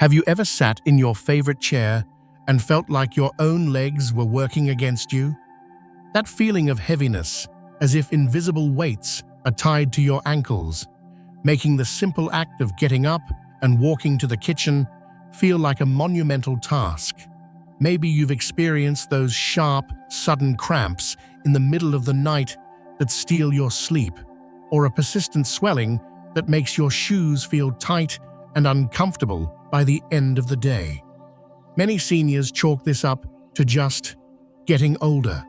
Have you ever sat in your favorite chair and felt like your own legs were working against you? That feeling of heaviness, as if invisible weights are tied to your ankles, making the simple act of getting up and walking to the kitchen feel like a monumental task. Maybe you've experienced those sharp, sudden cramps in the middle of the night that steal your sleep, or a persistent swelling that makes your shoes feel tight and uncomfortable by the end of the day. Many seniors chalk this up to just getting older.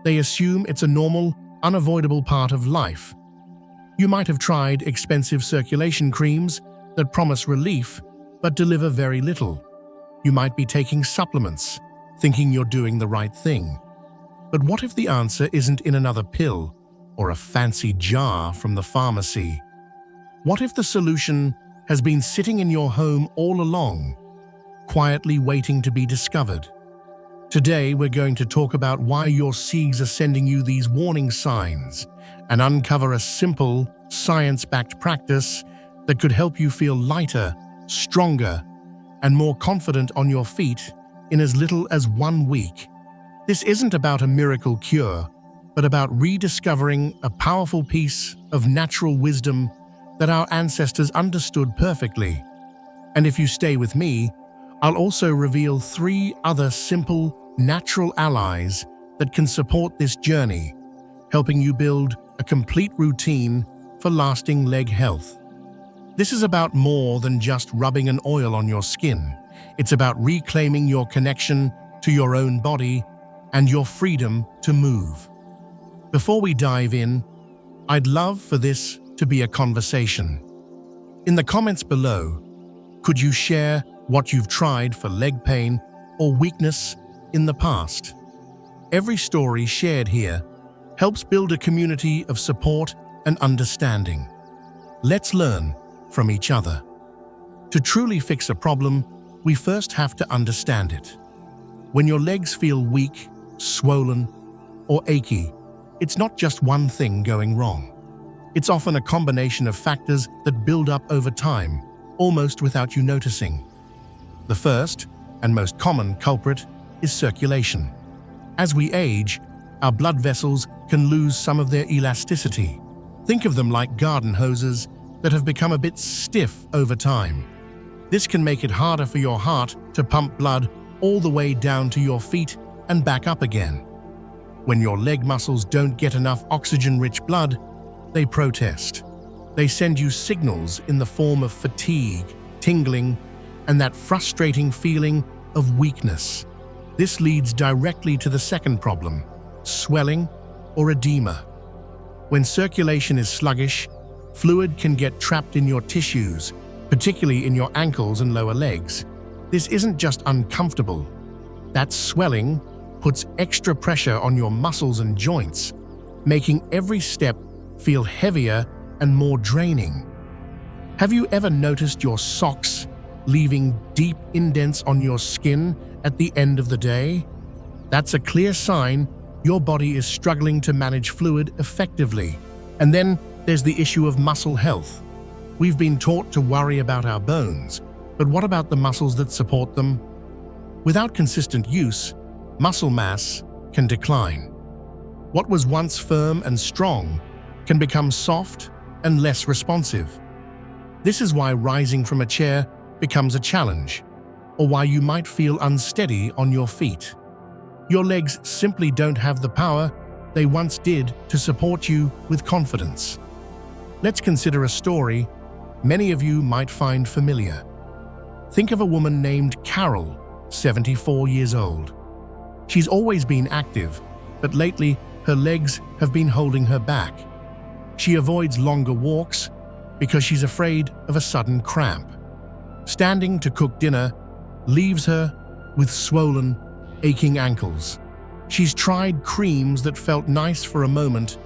They assume it's a normal, unavoidable part of life. You might have tried expensive circulation creams that promise relief but deliver very little. You might be taking supplements, thinking you're doing the right thing. But what if the answer isn't in another pill or a fancy jar from the pharmacy? What if the solution has been sitting in your home all along, quietly waiting to be discovered? Today, we're going to talk about why your SIGs are sending you these warning signs and uncover a simple, science-backed practice that could help you feel lighter, stronger, and more confident on your feet in as little as 1 week. This isn't about a miracle cure, but about rediscovering a powerful piece of natural wisdom that our ancestors understood perfectly. And if you stay with me, I'll also reveal 3 other simple, natural allies that can support this journey, helping you build a complete routine for lasting leg health. This is about more than just rubbing an oil on your skin. It's about reclaiming your connection to your own body and your freedom to move. Before we dive in, I'd love for this to be a conversation. In the comments below, could you share what you've tried for leg pain or weakness in the past? Every story shared here helps build a community of support and understanding. Let's learn from each other. To truly fix a problem, we first have to understand it. When your legs feel weak, swollen, or achy, it's not just one thing going wrong. It's often a combination of factors that build up over time, almost without you noticing. The first and most common culprit is circulation. As we age, our blood vessels can lose some of their elasticity. Think of them like garden hoses that have become a bit stiff over time. This can make it harder for your heart to pump blood all the way down to your feet and back up again. When your leg muscles don't get enough oxygen-rich blood, they protest. They send you signals in the form of fatigue, tingling, and that frustrating feeling of weakness. This leads directly to the second problem, swelling or edema. When circulation is sluggish, fluid can get trapped in your tissues, particularly in your ankles and lower legs. This isn't just uncomfortable. That swelling puts extra pressure on your muscles and joints, making every step feel heavier and more draining. Have you ever noticed your socks leaving deep indents on your skin at the end of the day? That's a clear sign your body is struggling to manage fluid effectively. And then there's the issue of muscle health. We've been taught to worry about our bones, but what about the muscles that support them? Without consistent use, muscle mass can decline. What was once firm and strong can become soft and less responsive. This is why rising from a chair becomes a challenge, or why you might feel unsteady on your feet. Your legs simply don't have the power they once did to support you with confidence. Let's consider a story many of you might find familiar. Think of a woman named Carol, 74 years old. She's always been active, but lately her legs have been holding her back. She avoids longer walks because she's afraid of a sudden cramp. Standing to cook dinner leaves her with swollen, aching ankles. She's tried creams that felt nice for a moment,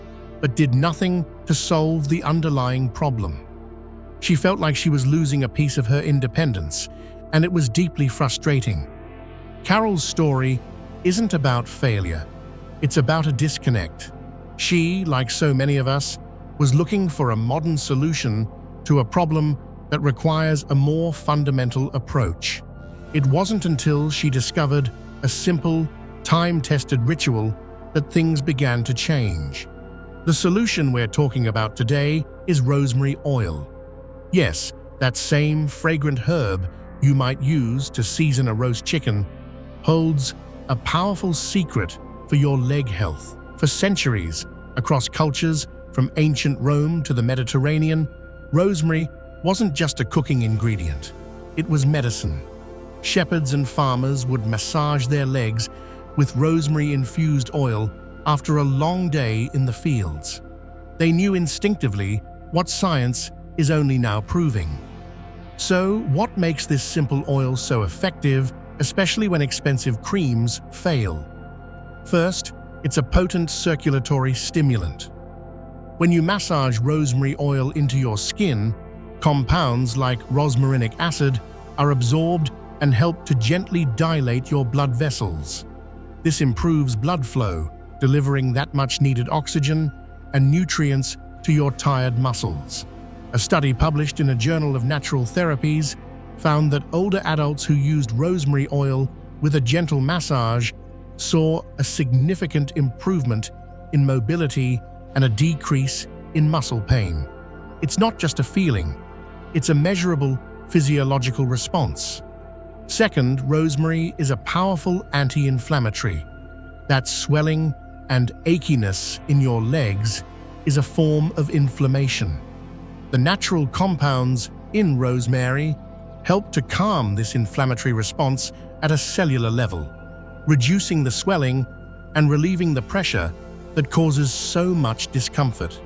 but did nothing to solve the underlying problem. She felt like she was losing a piece of her independence, and it was deeply frustrating. Carol's story isn't about failure. It's about a disconnect. She, like so many of us, was looking for a modern solution to a problem that requires a more fundamental approach. It wasn't until she discovered a simple, time-tested ritual that things began to change. The solution we're talking about today is rosemary oil. Yes, that same fragrant herb you might use to season a roast chicken holds a powerful secret for your leg health. For centuries, across cultures from ancient Rome to the Mediterranean, rosemary wasn't just a cooking ingredient. It was medicine. Shepherds and farmers would massage their legs with rosemary-infused oil after a long day in the fields. They knew instinctively what science is only now proving. So, what makes this simple oil so effective, especially when expensive creams fail? First, it's a potent circulatory stimulant. When you massage rosemary oil into your skin, compounds like rosmarinic acid are absorbed and help to gently dilate your blood vessels. This improves blood flow, delivering that much-needed oxygen and nutrients to your tired muscles. A study published in a Journal of Natural Therapies found that older adults who used rosemary oil with a gentle massage saw a significant improvement in mobility and a decrease in muscle pain. It's not just a feeling, it's a measurable physiological response. Second, rosemary is a powerful anti-inflammatory. That swelling and achiness in your legs is a form of inflammation. The natural compounds in rosemary help to calm this inflammatory response at a cellular level, reducing the swelling and relieving the pressure that causes so much discomfort.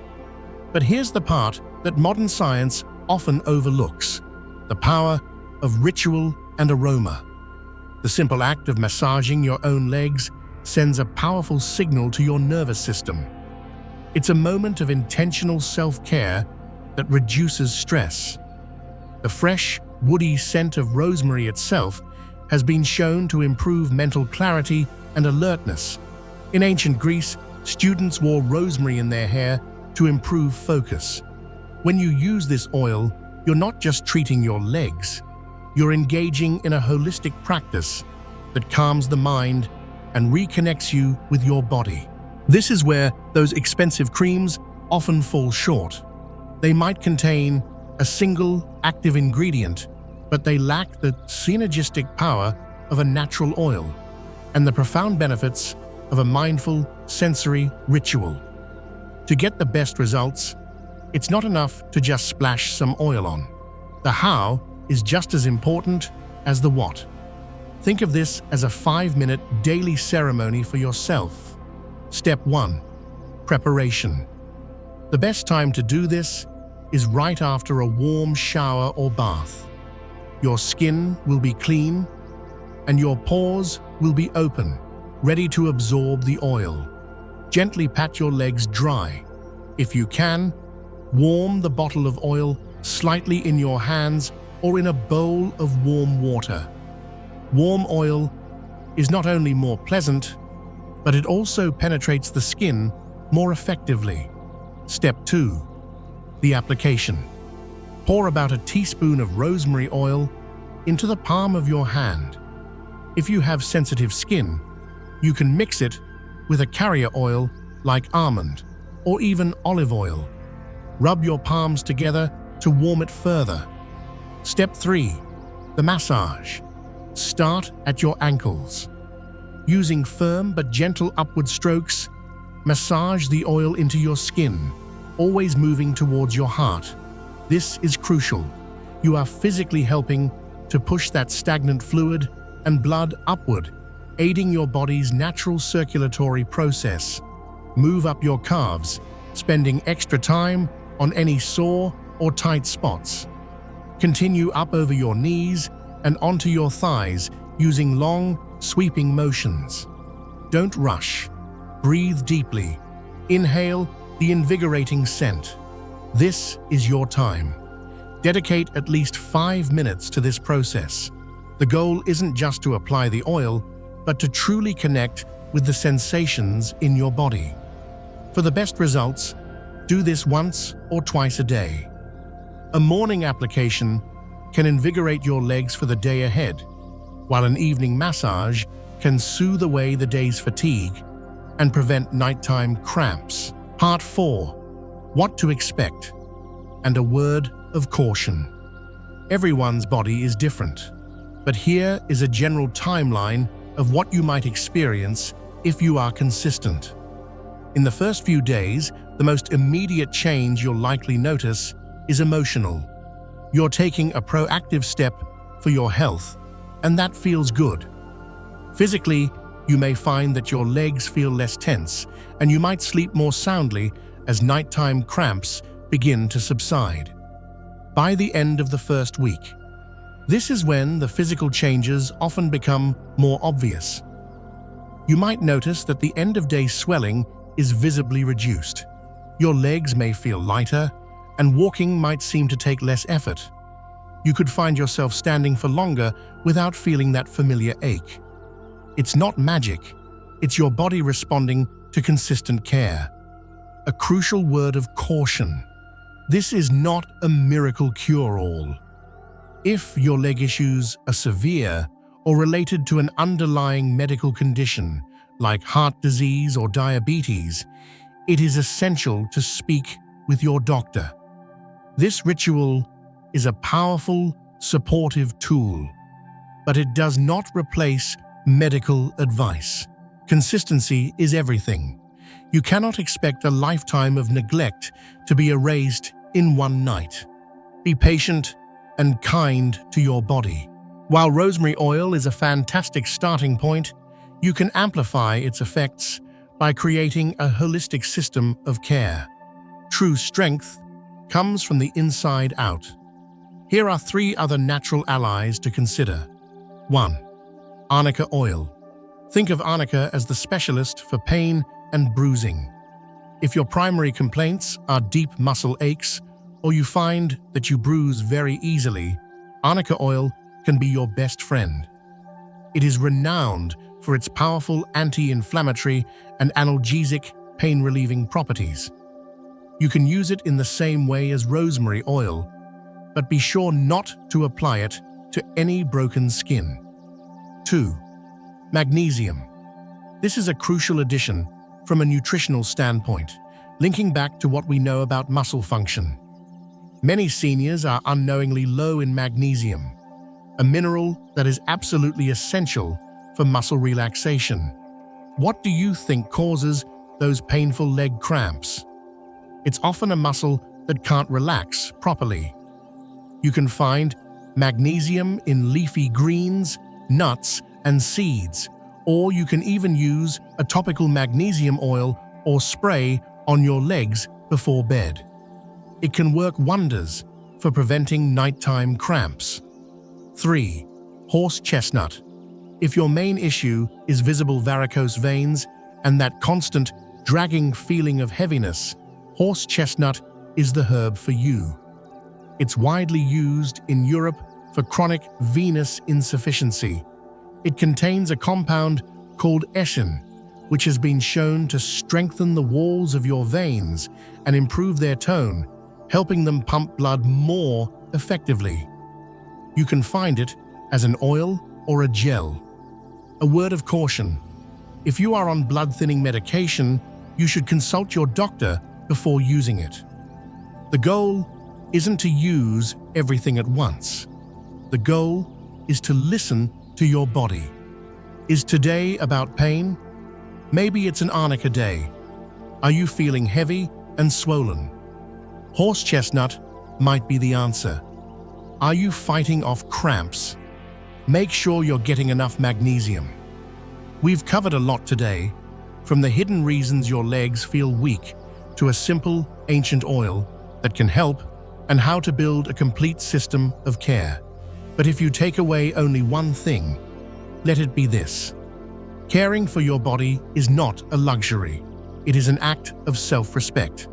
But here's the part that modern science often overlooks: the power of ritual and aroma. The simple act of massaging your own legs sends a powerful signal to your nervous system. It's a moment of intentional self-care that reduces stress. The fresh, woody scent of rosemary itself has been shown to improve mental clarity and alertness. In ancient Greece, students wore rosemary in their hair to improve focus. When you use this oil, you're not just treating your legs, you're engaging in a holistic practice that calms the mind and reconnects you with your body. This is where those expensive creams often fall short. They might contain a single active ingredient, but they lack the synergistic power of a natural oil and the profound benefits of a mindful, sensory ritual. To get the best results, it's not enough to just splash some oil on. The how is just as important as the what. Think of this as a 5-minute daily ceremony for yourself. Step 1. Preparation. The best time to do this is right after a warm shower or bath. Your skin will be clean, and your pores will be open, ready to absorb the oil. Gently pat your legs dry. If you can, warm the bottle of oil slightly in your hands or in a bowl of warm water. Warm oil is not only more pleasant, but it also penetrates the skin more effectively. Step 2. The application. Pour about a teaspoon of rosemary oil into the palm of your hand. If you have sensitive skin, you can mix it with a carrier oil like almond or even olive oil. Rub your palms together to warm it further. Step 3. The massage. Start at your ankles. Using firm but gentle upward strokes, massage the oil into your skin, always moving towards your heart. This is crucial. You are physically helping to push that stagnant fluid and blood upward, aiding your body's natural circulatory process. Move up your calves, spending extra time on any sore or tight spots. Continue up over your knees and onto your thighs using long, sweeping motions. Don't rush. Breathe deeply. Inhale the invigorating scent. This is your time. Dedicate at least 5 minutes to this process. The goal isn't just to apply the oil, but to truly connect with the sensations in your body. For the best results, do this once or twice a day. A morning application can invigorate your legs for the day ahead, while an evening massage can soothe away the day's fatigue and prevent nighttime cramps. Part 4. What to expect, and a word of caution. Everyone's body is different, but here is a general timeline of what you might experience if you are consistent. In the first few days, the most immediate change you'll likely notice is emotional. You're taking a proactive step for your health, and that feels good. Physically, you may find that your legs feel less tense, and you might sleep more soundly as nighttime cramps begin to subside. By the end of the first week, this is when the physical changes often become more obvious. You might notice that the end-of-day swelling is visibly reduced. Your legs may feel lighter, and walking might seem to take less effort. You could find yourself standing for longer without feeling that familiar ache. It's not magic, it's your body responding to consistent care. A crucial word of caution. This is not a miracle cure-all. If your leg issues are severe or related to an underlying medical condition like heart disease or diabetes, it is essential to speak with your doctor. This ritual is a powerful, supportive tool, but it does not replace medical advice. Consistency is everything. You cannot expect a lifetime of neglect to be erased in one night. Be patient and kind to your body. While rosemary oil is a fantastic starting point, you can amplify its effects by creating a holistic system of care. True strength comes from the inside out. Here are 3 other natural allies to consider. 1. Arnica oil. Think of arnica as the specialist for pain and bruising. If your primary complaints are deep muscle aches, or you find that you bruise very easily, arnica oil can be your best friend. It is renowned for its powerful anti-inflammatory and analgesic pain-relieving properties. You can use it in the same way as rosemary oil, but be sure not to apply it to any broken skin. 2. Magnesium. This is a crucial addition from a nutritional standpoint, linking back to what we know about muscle function. Many seniors are unknowingly low in magnesium, a mineral that is absolutely essential for muscle relaxation. What do you think causes those painful leg cramps? It's often a muscle that can't relax properly. You can find magnesium in leafy greens, nuts, and seeds, or you can even use a topical magnesium oil or spray on your legs before bed. It can work wonders for preventing nighttime cramps. 3. Horse chestnut. If your main issue is visible varicose veins and that constant dragging feeling of heaviness, horse chestnut is the herb for you. It's widely used in Europe for chronic venous insufficiency. It contains a compound called eshin, which has been shown to strengthen the walls of your veins and improve their tone, helping them pump blood more effectively. You can find it as an oil or a gel. A word of caution: if you are on blood-thinning medication, you should consult your doctor before using it. The goal isn't to use everything at once. The goal is to listen to your body. Is today about pain? Maybe it's an arnica day. Are you feeling heavy and swollen? Horse chestnut might be the answer. Are you fighting off cramps? Make sure you're getting enough magnesium. We've covered a lot today, from the hidden reasons your legs feel weak to a simple, ancient oil that can help and how to build a complete system of care. But if you take away only one thing, let it be this: caring for your body is not a luxury. It is an act of self-respect.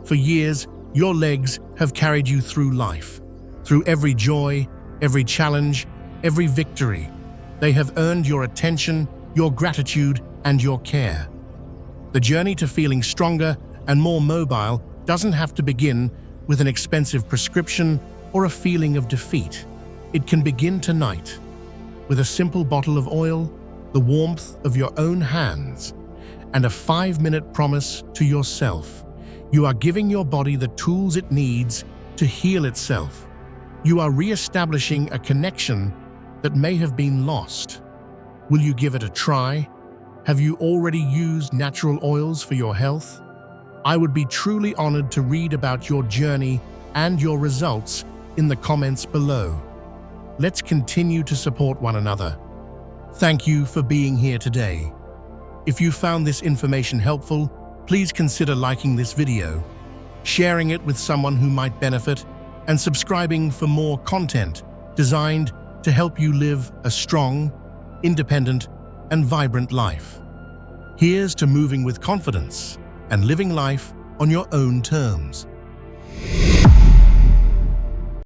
For years, your legs have carried you through life. Through every joy, every challenge, every victory, they have earned your attention, your gratitude, and your care. The journey to feeling stronger and more mobile doesn't have to begin with an expensive prescription or a feeling of defeat. It can begin tonight with a simple bottle of oil, the warmth of your own hands, and a 5-minute promise to yourself. You are giving your body the tools it needs to heal itself. You are re-establishing a connection that may have been lost. Will you give it a try? Have you already used natural oils for your health? I would be truly honored to read about your journey and your results in the comments below. Let's continue to support one another. Thank you for being here today. If you found this information helpful, please consider liking this video, sharing it with someone who might benefit, and subscribing for more content designed to help you live a strong, independent, and vibrant life. Here's to moving with confidence and living life on your own terms.